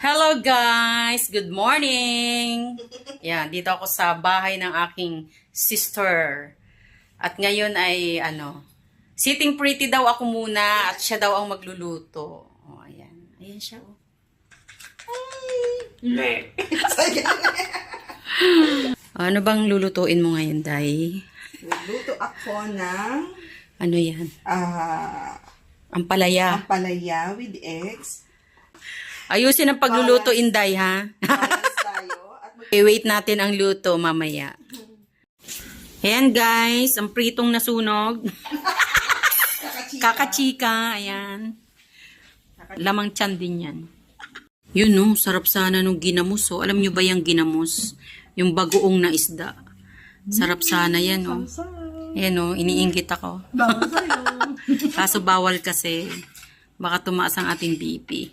Hello guys! Good morning! Yan, dito ako sa bahay ng aking sister. At ngayon ay sitting pretty daw ako muna at siya daw ang magluluto. Oh, ayan. Ayan siya oh. Ano bang lulutuin mo ngayon, Day? Luluto ako ng Ano yan? Ampalaya. ampalaya with eggs. Ayusin ang pagluluto, Inday, ha? Balance tayo. At I-wait natin ang luto mamaya. Ayan, guys. Ang pritong nasunog. Kakachika. Ayan. Lamang tiyan din yan. Yun, no? Sarap sana nung ginamos, oh. Alam nyo ba yung ginamos? Yung bagoong na isda. Sarap sana yan, oh. Ayan, oh. Iniinggit ako. Kaso bawal kasi. Baka tumaas ang ating BP.